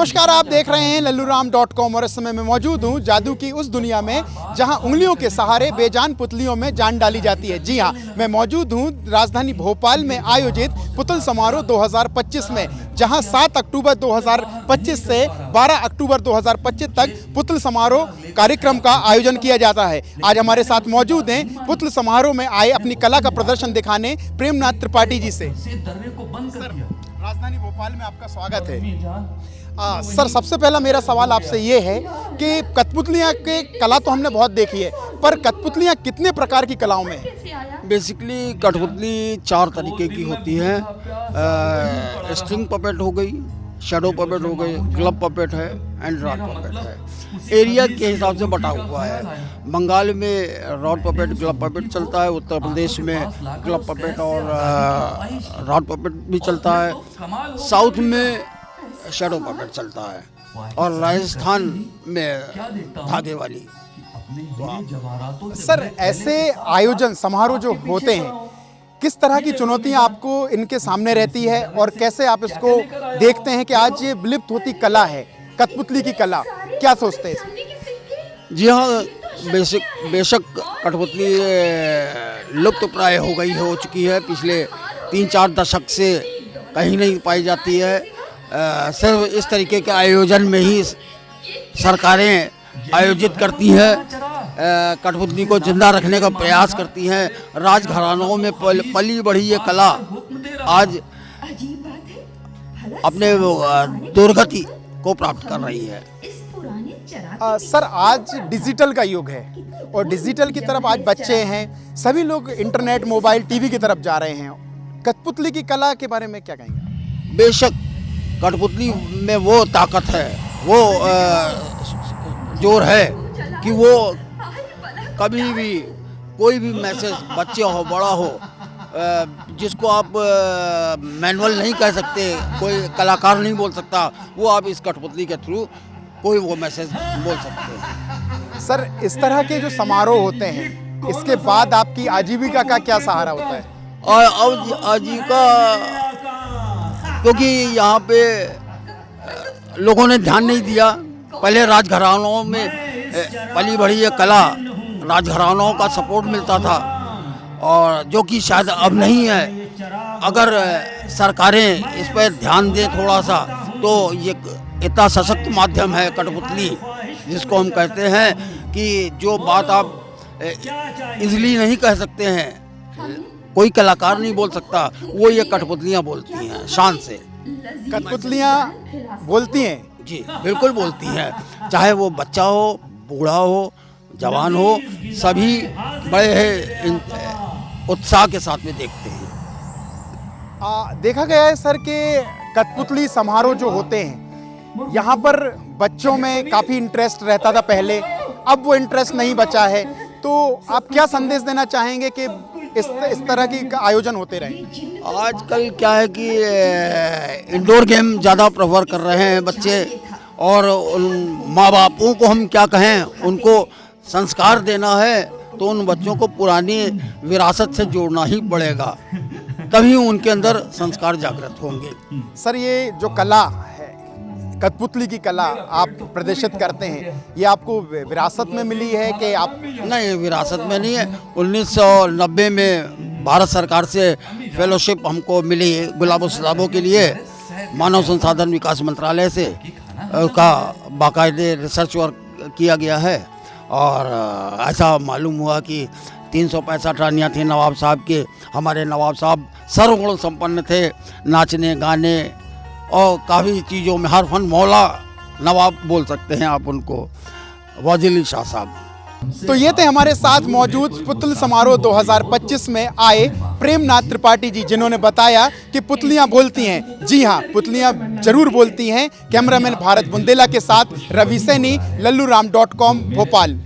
नमस्कार, आप देख रहे हैं लल्लूराम.com और इस समय मैं मौजूद हूं जादू की उस दुनिया में जहां उंगलियों के सहारे बेजान पुतलियों में जान डाली जाती है। जी हां, मैं मौजूद हूं राजधानी भोपाल में आयोजित पुतल समारोह 2025 में, जहां 7 अक्टूबर 2025 से 12 अक्टूबर 2025 तक पुतल समारोह कार्यक्रम का आयोजन किया जाता है। आज हमारे साथ मौजूद हैं पुतल समारोह में आए अपनी कला का प्रदर्शन दिखाने प्रेमनाथ त्रिपाठी जी से। राजधानी भोपाल में आपका स्वागत है। सर, सबसे पहला मेरा सवाल आपसे ये है कि कठपुतलियाँ के कला तो हमने बहुत देखी है, पर कठपुतलियाँ कितने प्रकार की कलाओं में है? बेसिकली कठपुतली 4 तरीके की होती है। स्ट्रिंग पपेट हो गई, शैडो पपेट हो गई, क्लब पपेट है एंड रॉड पपेट है। एरिया के हिसाब से बटा हुआ है। बंगाल में रॉड पपेट क्लब पपेट चलता है, उत्तर प्रदेश में क्लब पपेट और रॉड पपेट भी चलता है, साउथ में शैडो पपेट चलता है और राजस्थान में धागे वाली। सर, ऐसे आयोजन समारोह जो होते हैं, किस तरह की चुनौतियां आपको इनके सामने रहती है और कैसे आप इसको देखते हैं कि आज ये विलुप्त होती कला है कठपुतली की कला, क्या सोचते हैं? जी हाँ, बेशक कठपुतली लुप्त प्राय हो चुकी है। पिछले 3-4 दशक से कहीं नहीं पाई जाती है। सिर्फ इस तरीके के आयोजन में ही सरकारें आयोजित करती हैं, कठपुतली को जिंदा रखने का प्रयास करती हैं। राजघरानों में पली बढ़ी ये कला आज अपने दुर्गति को प्राप्त कर रही है। सर, आज डिजिटल का युग है और डिजिटल की तरफ आज बच्चे हैं, सभी लोग इंटरनेट, मोबाइल, टीवी की तरफ जा रहे हैं। कठपुतली की कला के बारे में क्या कहेंगे? बेशक कठपुतली में वो ताकत है, वो जोर है कि वो कभी भी कोई भी मैसेज, बच्चे हो बड़ा हो, जिसको आप मैनुअल नहीं कह सकते, कोई कलाकार नहीं बोल सकता, वो आप इस कठपुतली के थ्रू कोई वो मैसेज बोल सकते हैं। सर, इस तरह के जो समारोह होते हैं, इसके बाद आपकी आजीविका का क्या सहारा होता है? और आजीविका, क्योंकि यहाँ पे लोगों ने ध्यान नहीं दिया। पहले राजघरानों में पली बढ़ी ये कला, राजघरानों का सपोर्ट मिलता था और जो कि शायद अब नहीं है। अगर सरकारें इस पर ध्यान दें थोड़ा सा, तो ये इतना सशक्त माध्यम है कठपुतली, जिसको हम कहते हैं कि जो बात आप इजीली नहीं कह सकते हैं, कोई कलाकार नहीं बोल सकता, वो ये कठपुतलियाँ बोलती हैं शान से। कठपुतलियाँ बोलती हैं? जी बिल्कुल बोलती हैं, चाहे वो बच्चा हो, बूढ़ा हो, जवान हो, सभी बड़े उत्साह के साथ में देखते हैं। देखा गया है सर कि कठपुतली समारोह जो होते हैं, यहाँ पर बच्चों में काफ़ी इंटरेस्ट रहता था पहले, अब वो इंटरेस्ट नहीं बचा है, तो आप क्या संदेश देना चाहेंगे कि इस तरह की आयोजन होते रहें? आजकल क्या है कि इंडोर गेम ज़्यादा प्रेफर कर रहे हैं बच्चे, और उन माँ बापों को हम क्या कहें, उनको संस्कार देना है तो उन बच्चों को पुरानी विरासत से जोड़ना ही पड़ेगा, तभी उनके अंदर संस्कार जागृत होंगे। सर, ये जो कला है, कठपुतली की कला आप प्रदर्शित करते हैं, ये आपको विरासत में मिली है कि आप? नहीं, विरासत में नहीं है। 1990 में भारत सरकार से फेलोशिप हमको मिली गुलाबो सलाबों के लिए, मानव संसाधन विकास मंत्रालय से का बाकायदे रिसर्च वर्क किया गया है। और ऐसा मालूम हुआ कि 365 रानियाँ थी नवाब साहब के। हमारे नवाब साहब सर्वगुण संपन्न थे, नाचने, गाने और काफ़ी चीज़ों में हर फन मौला नवाब बोल सकते हैं आप उनको, वाजिल शाह साहब। तो ये थे हमारे साथ मौजूद पुतल समारोह 2025 में आए प्रेमनाथ त्रिपाठी जी, जिन्होंने बताया कि पुतलियां बोलती हैं। जी हाँ, पुतलियां जरूर बोलती हैं। कैमरामैन भारत बुंदेला के साथ रवि सैनी, लल्लूराम.com, भोपाल।